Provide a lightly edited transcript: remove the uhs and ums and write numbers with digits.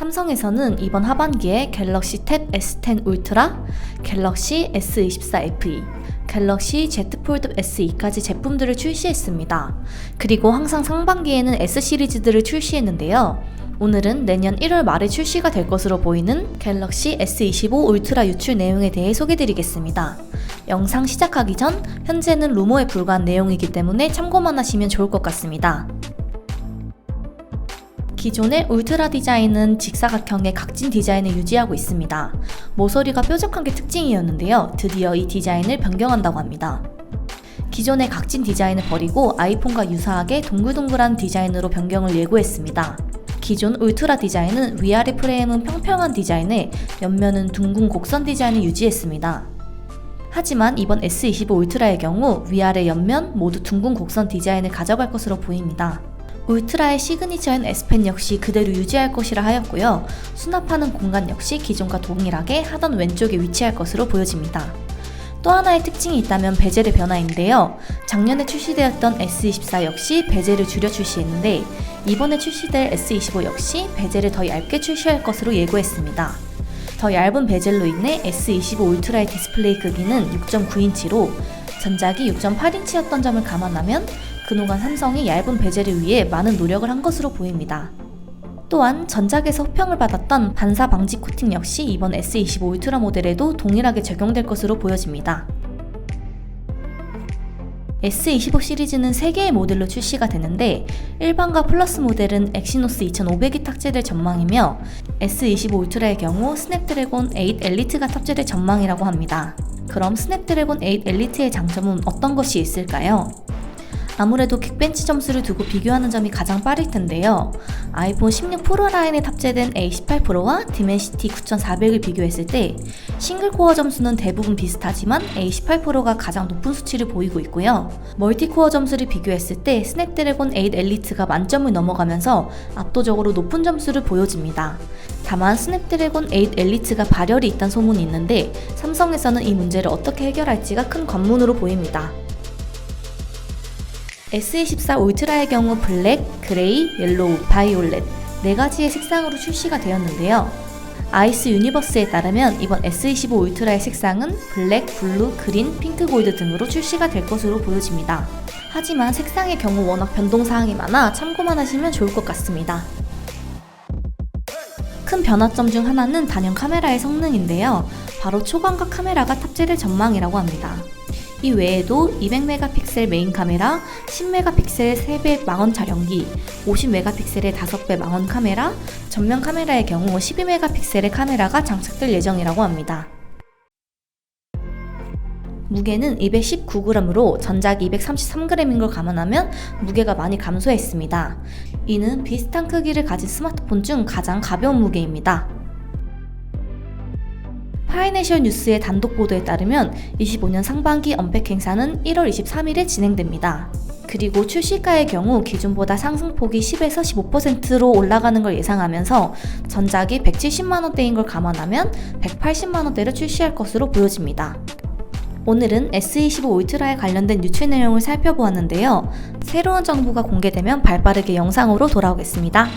삼성에서는 이번 하반기에 갤럭시 탭 S10 울트라, 갤럭시 S24 FE, 갤럭시 Z 폴드 SE까지 제품들을 출시했습니다. 그리고 항상 상반기에는 S 시리즈들을 출시했는데요. 오늘은 내년 1월 말에 출시가 될 것으로 보이는 갤럭시 S25 울트라 유출 내용에 대해 소개드리겠습니다. 영상 시작하기 전 현재는 루머에 불과한 내용이기 때문에 참고만 하시면 좋을 것 같습니다. 기존의 울트라 디자인은 직사각형의 각진 디자인을 유지하고 있습니다. 모서리가 뾰족한 게 특징이었는데요. 드디어 이 디자인을 변경한다고 합니다. 기존의 각진 디자인을 버리고 아이폰과 유사하게 동글동글한 디자인으로 변경을 예고했습니다. 기존 울트라 디자인은 위아래 프레임은 평평한 디자인에 옆면은 둥근 곡선 디자인을 유지했습니다. 하지만 이번 S25 울트라의 경우 위아래 옆면 모두 둥근 곡선 디자인을 가져갈 것으로 보입니다. 울트라의 시그니처인 S펜 역시 그대로 유지할 것이라 하였고요. 수납하는 공간 역시 기존과 동일하게 하단 왼쪽에 위치할 것으로 보여집니다. 또 하나의 특징이 있다면 베젤의 변화인데요. 작년에 출시되었던 S24 역시 베젤을 줄여 출시했는데 이번에 출시될 S25 역시 베젤을 더 얇게 출시할 것으로 예고했습니다. 더 얇은 베젤로 인해 S25 울트라의 디스플레이 크기는 6.9인치로 전작이 6.8인치였던 점을 감안하면 그동안 삼성이 얇은 베젤을 위해 많은 노력을 한 것으로 보입니다. 또한 전작에서 호평을 받았던 반사 방지 코팅 역시 이번 S25 울트라 모델에도 동일하게 적용될 것으로 보여집니다. S25 시리즈는 3개의 모델로 출시가 되는데 일반과 플러스 모델은 엑시노스 2500이 탑재될 전망이며 S25 울트라의 경우 스냅드래곤 8 엘리트가 탑재될 전망이라고 합니다. 그럼 스냅드래곤 8 엘리트의 장점은 어떤 것이 있을까요? 아무래도 긱벤치 점수를 두고 비교하는 점이 가장 빠를 텐데요. 아이폰 16 프로 라인에 탑재된 A18 프로와 디멘시티 9400을 비교했을 때 싱글코어 점수는 대부분 비슷하지만 A18 프로가 가장 높은 수치를 보이고 있고요. 멀티코어 점수를 비교했을 때 스냅드래곤 8 엘리트가 만점을 넘어가면서 압도적으로 높은 점수를 보여집니다. 다만 스냅드래곤 8 엘리트가 발열이 있다는 소문이 있는데 삼성에서는 이 문제를 어떻게 해결할지가 큰 관문으로 보입니다. S24 울트라의 경우 블랙, 그레이, 옐로우, 바이올렛 4가지의 색상으로 출시가 되었는데요. 아이스 유니버스에 따르면 이번 S25 울트라의 색상은 블랙, 블루, 그린, 핑크, 골드 등으로 출시가 될 것으로 보여집니다. 하지만 색상의 경우 워낙 변동사항이 많아 참고만 하시면 좋을 것 같습니다. 큰 변화점 중 하나는 단연 카메라의 성능인데요. 바로 초광각 카메라가 탑재될 전망이라고 합니다. 이 외에도 200메가픽셀 메인 카메라, 10메가픽셀 3배 망원 촬영기, 50메가픽셀의 5배 망원 카메라, 전면 카메라의 경우 12메가픽셀의 카메라가 장착될 예정이라고 합니다. 무게는 219g으로 전작이 233g인 걸 감안하면 무게가 많이 감소했습니다. 이는 비슷한 크기를 가진 스마트폰 중 가장 가벼운 무게입니다. 파이낸셜 뉴스의 단독 보도에 따르면 25년 상반기 언팩 행사는 1월 23일에 진행됩니다. 그리고 출시가의 경우 기존보다 상승폭이 10에서 15%로 올라가는 걸 예상하면서 전작이 170만원대인 걸 감안하면 180만원대를 출시할 것으로 보여집니다. 오늘은 S25 울트라에 관련된 유출 내용을 살펴보았는데요. 새로운 정보가 공개되면 발빠르게 영상으로 돌아오겠습니다.